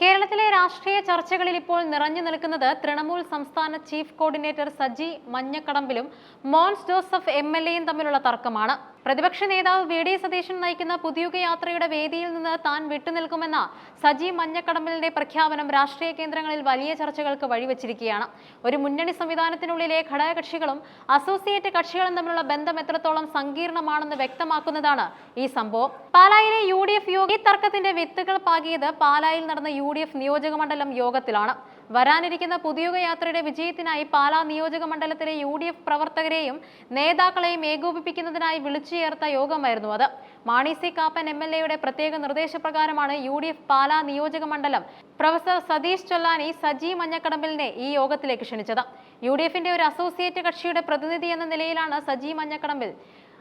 കേരളത്തിലെ രാഷ്ട്രീയ ചർച്ചകളിൽ ഇപ്പോൾ നിറഞ്ഞു നിൽക്കുന്നത് തൃണമൂൽ സംസ്ഥാന ചീഫ് കോർഡിനേറ്റർ സജി മഞ്ഞക്കടമ്പിലും മോൻസ് ജോസഫ് MLAയും തമ്മിലുള്ള തർക്കമാണ്. പ്രതിപക്ഷ നേതാവ് VD സതീശൻ നയിക്കുന്ന പുതിയുഗ യാത്രയുടെ വേദിയിൽ നിന്ന് താൻ വിട്ടുനിൽക്കുമെന്ന സജി മഞ്ഞക്കടമ്പിലിന്റെ പ്രഖ്യാപനം രാഷ്ട്രീയ കേന്ദ്രങ്ങളിൽ വലിയ ചർച്ചകൾക്ക് വഴിവെച്ചിരിക്കുകയാണ്. ഒരു മുന്നണി സംവിധാനത്തിനുള്ളിലെ ഘടകകക്ഷികളും അസോസിയേറ്റ് കക്ഷികളും തമ്മിലുള്ള ബന്ധം എത്രത്തോളം സങ്കീർണമാണെന്ന് വ്യക്തമാക്കുന്നതാണ് ഈ സംഭവം. പാലായിലെ UDF യോഗ ഈ തർക്കത്തിന്റെ വിത്തുകൾ പാകിയത് പാലായിൽ നടന്ന UDF നിയോജക മണ്ഡലം യോഗത്തിലാണ്. വരാനിരിക്കുന്ന പുതിയുഗ യാത്രയുടെ വിജയത്തിനായി പാലാ നിയോജക മണ്ഡലത്തിലെ UDF പ്രവർത്തകരെയും നേതാക്കളെയും ഏകോപിപ്പിക്കുന്നതിനായി വിളിച്ചു ചേർത്ത യോഗമായിരുന്നു അത്. മാണി സി കാപ്പൻ MLAയുടെ പ്രത്യേക നിർദ്ദേശപ്രകാരമാണ് UDF പാലാ നിയോജക മണ്ഡലം പ്രൊഫസർ സതീഷ് ചൊല്ലാനി സജി മഞ്ഞക്കടമ്പിലിനെ ഈ യോഗത്തിലേക്ക് ക്ഷണിച്ചത്. UDFന്റെ ഒരു അസോസിയേറ്റ് കക്ഷിയുടെ പ്രതിനിധി എന്ന നിലയിലാണ് സജി മഞ്ഞക്കടമ്പിൽ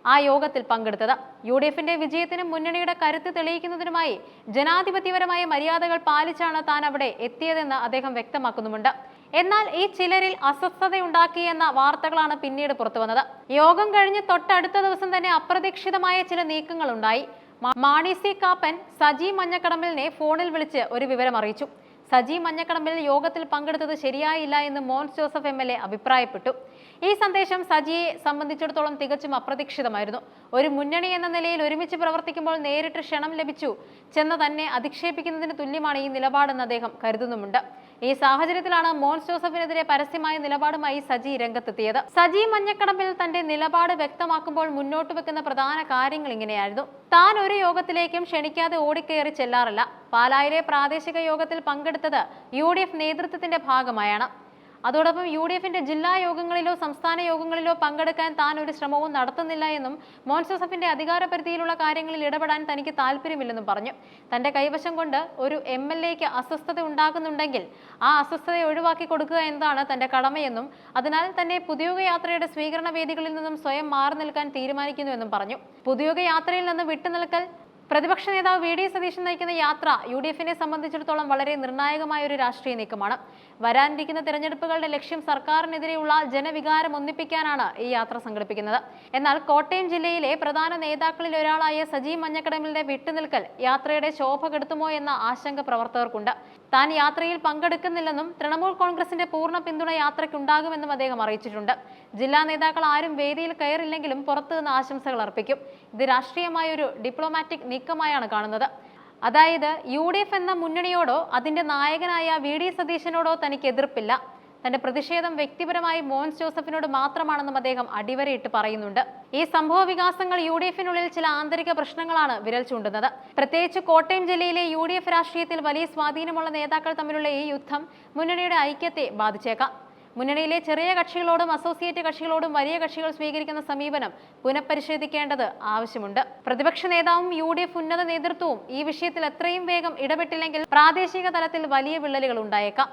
ആ യോഗത്തിൽ പങ്കെടുത്തത്. UDFന്റെ വിജയത്തിനും മുന്നണിയുടെ കരുത്ത് തെളിയിക്കുന്നതിനുമായി ജനാധിപത്യപരമായ മര്യാദകൾ പാലിച്ചാണ് താൻ അവിടെ എത്തിയതെന്ന് അദ്ദേഹം വ്യക്തമാക്കുന്നുമുണ്ട്. എന്നാൽ ഈ ചിലരിൽ അസ്വസ്ഥതയുണ്ടാക്കിയെന്ന വാർത്തകളാണ് പിന്നീട് പുറത്തുവന്നത്. യോഗം കഴിഞ്ഞ് തൊട്ടടുത്ത ദിവസം തന്നെ അപ്രതീക്ഷിതമായ ചില നീക്കങ്ങൾ ഉണ്ടായി. മാണി സി കാപ്പൻ സജി മഞ്ഞക്കടമ്പിലിനെ ഫോണിൽ വിളിച്ച് ഒരു വിവരം അറിയിച്ചു. സജി മഞ്ഞക്കടമ്പിൽ യോഗത്തിൽ പങ്കെടുത്തത് ശരിയായില്ല എന്ന് മോൻസ് ജോസഫ് MLA അഭിപ്രായപ്പെട്ടു. ഈ സന്ദേശം സജിയെ സംബന്ധിച്ചിടത്തോളം തികച്ചും അപ്രതീക്ഷിതമായിരുന്നു. ഒരു മുന്നണി എന്ന നിലയിൽ ഒരുമിച്ച് പ്രവർത്തിക്കുമ്പോൾ നേരിട്ട് ക്ഷണം ലഭിച്ചു ചെന്ന് തന്നെ അധിക്ഷേപിക്കുന്നതിന് തുല്യമാണ് ഈ നിലപാടെന്ന് അദ്ദേഹം കരുതുന്നുമുണ്ട്. ഈ സാഹചര്യത്തിലാണ് മോൻസ് ജോസഫിനെതിരെ പരസ്യമായ നിലപാടുമായി സജി രംഗത്തെത്തിയത്. സജി മഞ്ഞക്കടമ്പിൽ തന്റെ നിലപാട് വ്യക്തമാക്കുമ്പോൾ മുന്നോട്ട് വെക്കുന്ന പ്രധാന കാര്യങ്ങൾ ഇങ്ങനെയായിരുന്നു. താൻ ഒരു യോഗത്തിലേക്കും ക്ഷണിക്കാതെ ഓടിക്കയറി ചെല്ലാറില്ല. പാലായിലെ പ്രാദേശിക യോഗത്തിൽ പങ്കെടുത്തത് UDF നേതൃത്വത്തിന്റെ ഭാഗമായാണ്. അതോടൊപ്പം UDFന്റെ ജില്ലാ യോഗങ്ങളിലോ സംസ്ഥാന യോഗങ്ങളിലോ പങ്കെടുക്കാൻ താൻ ഒരു ശ്രമവും നടത്തുന്നില്ല എന്നും മോൻസ് ജോസഫിന്റെ അധികാരപരിധിയിലുള്ള കാര്യങ്ങളിൽ ഇടപെടാൻ തനിക്ക് താല്പര്യമില്ലെന്നും പറഞ്ഞു. തന്റെ കൈവശം കൊണ്ട് ഒരു MLAയ്ക്ക് അസ്വസ്ഥത ഉണ്ടാകുന്നുണ്ടെങ്കിൽ ആ അസ്വസ്ഥതയെ ഒഴിവാക്കി കൊടുക്കുക എന്നതാണ് തന്റെ കടമയെന്നും അതിനാൽ തന്നെ പുതിയുഗ യാത്രയുടെ സ്വീകരണ വേദികളിൽ നിന്നും സ്വയം മാറി നിൽക്കാൻ തീരുമാനിക്കുന്നുവെന്നും പറഞ്ഞു. പുതിയുഗ യാത്രയിൽ നിന്ന് വിട്ടുനിൽക്കൽ പ്രതിപക്ഷ നേതാവ് VD സതീശൻ നയിക്കുന്ന യാത്ര UDFനെ സംബന്ധിച്ചിടത്തോളം വളരെ നിർണായകമായ ഒരു രാഷ്ട്രീയ നീക്കമാണ്. വരാനിരിക്കുന്ന തെരഞ്ഞെടുപ്പുകളുടെ ലക്ഷ്യം സർക്കാരിനെതിരെയുള്ള ജനവികാരം ഒന്നിപ്പിക്കാനാണ് ഈ യാത്ര സംഘടിപ്പിക്കുന്നത്. എന്നാൽ കോട്ടയം ജില്ലയിലെ പ്രധാന നേതാക്കളിൽ ഒരാളായ സജി മഞ്ഞക്കടമ്പിലിന്റെ വിട്ടുനിൽക്കൽ യാത്രയുടെ ശോഭ കെടുത്തുമോ എന്ന ആശങ്ക പ്രവർത്തകർക്കുണ്ട്. താൻ യാത്രയിൽ പങ്കെടുക്കുന്നില്ലെന്നും തൃണമൂൽ കോൺഗ്രസിന്റെ പൂർണ്ണ പിന്തുണ യാത്രയ്ക്കുണ്ടാകുമെന്നും അദ്ദേഹം അറിയിച്ചിട്ടുണ്ട്. ജില്ലാ നേതാക്കൾ ആരും വേദിയിൽ കയറില്ലെങ്കിലും പുറത്തുനിന്ന് ആശംസകൾ അർപ്പിക്കും. ഇത് രാഷ്ട്രീയമായ ഒരു ഡിപ്ലോമാറ്റിക് നീക്കമായാണ് കാണുന്നത്. അതായത് UDF എന്ന മുന്നണിയോടോ അതിന്റെ നായകനായ VD സതീശനോടോ തനിക്ക് എതിർപ്പില്ല. തന്റെ പ്രതിഷേധം വ്യക്തിപരമായി മോൻസ് ജോസഫിനോട് മാത്രമാണെന്നും അദ്ദേഹം അടിവരയിട്ട് പറയുന്നുണ്ട്. ഈ സംഭവ വികാസങ്ങൾ UDFനുള്ളിൽ ചില ആന്തരിക പ്രശ്നങ്ങളാണ് വിരൽ ചൂണ്ടുന്നത്. പ്രത്യേകിച്ച് കോട്ടയം ജില്ലയിലെ UDF രാഷ്ട്രീയത്തിൽ വലിയ സ്വാധീനമുള്ള നേതാക്കൾ തമ്മിലുള്ള ഈ യുദ്ധം മുന്നണിയുടെ ഐക്യത്തെ ബാധിച്ചേക്കാം. മുന്നണിയിലെ ചെറിയ കക്ഷികളോടും അസോസിയേറ്റ് കക്ഷികളോടും വലിയ കക്ഷികൾ സ്വീകരിക്കുന്ന സമീപനം പുനഃപരിശോധിക്കേണ്ടത് ആവശ്യമുണ്ട്. പ്രതിപക്ഷ നേതാവും UDF ഉന്നത നേതൃത്വവും ഈ വിഷയത്തിൽ എത്രയും വേഗം ഇടപെട്ടില്ലെങ്കിൽ പ്രാദേശിക തലത്തിൽ വലിയ വിള്ളലുകൾ ഉണ്ടായേക്കാം.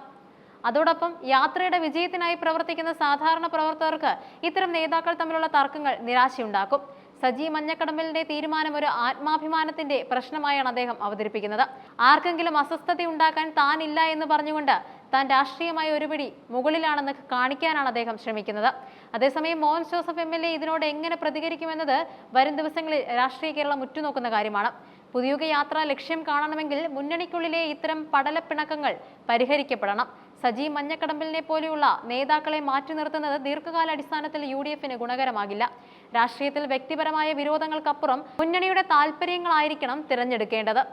അതോടൊപ്പം യാത്രയുടെ വിജയത്തിനായി പ്രവർത്തിക്കുന്ന സാധാരണ പ്രവർത്തകർക്ക് ഇത്തരം നേതാക്കൾ തമ്മിലുള്ള തർക്കങ്ങൾ നിരാശയുണ്ടാക്കും. സജി മഞ്ഞക്കടമ്പിലിന്റെ തീരുമാനം ഒരു ആത്മാഭിമാനത്തിന്റെ പ്രശ്നമായാണ് അദ്ദേഹം അവതരിപ്പിക്കുന്നത്. ആർക്കെങ്കിലും അസ്വസ്ഥതയുണ്ടാക്കാൻ താനില്ല എന്ന് പറഞ്ഞുകൊണ്ട് താൻ രാഷ്ട്രീയമായ ഒരുപിടി മുകളിലാണെന്ന് കാണിക്കാനാണ് അദ്ദേഹം ശ്രമിക്കുന്നത്. അതേസമയം മോൻസ് ജോസഫ് MLA ഇതിനോട് എങ്ങനെ പ്രതികരിക്കുമെന്നത് വരും ദിവസങ്ങളിൽ രാഷ്ട്രീയ കേരളം ഉറ്റുനോക്കുന്ന കാര്യമാണ്. പുതിയുഗ യാത്ര ലക്ഷ്യം കാണണമെങ്കിൽ മുന്നണിക്കുള്ളിലെ ഇത്തരം പടലപ്പിണക്കങ്ങൾ പരിഹരിക്കപ്പെടണം. സജി മഞ്ഞക്കടമ്പിലിനെ പോലെയുള്ള നേതാക്കളെ മാറ്റി നിർത്തുന്നത് ദീർഘകാല അടിസ്ഥാനത്തിൽ UDFന് ഗുണകരമാകില്ല. രാഷ്ട്രീയത്തിൽ വ്യക്തിപരമായ വിരോധങ്ങൾക്കപ്പുറം മുന്നണിയുടെ താൽപര്യങ്ങളായിരിക്കണം തിരഞ്ഞെടുക്കേണ്ടത്.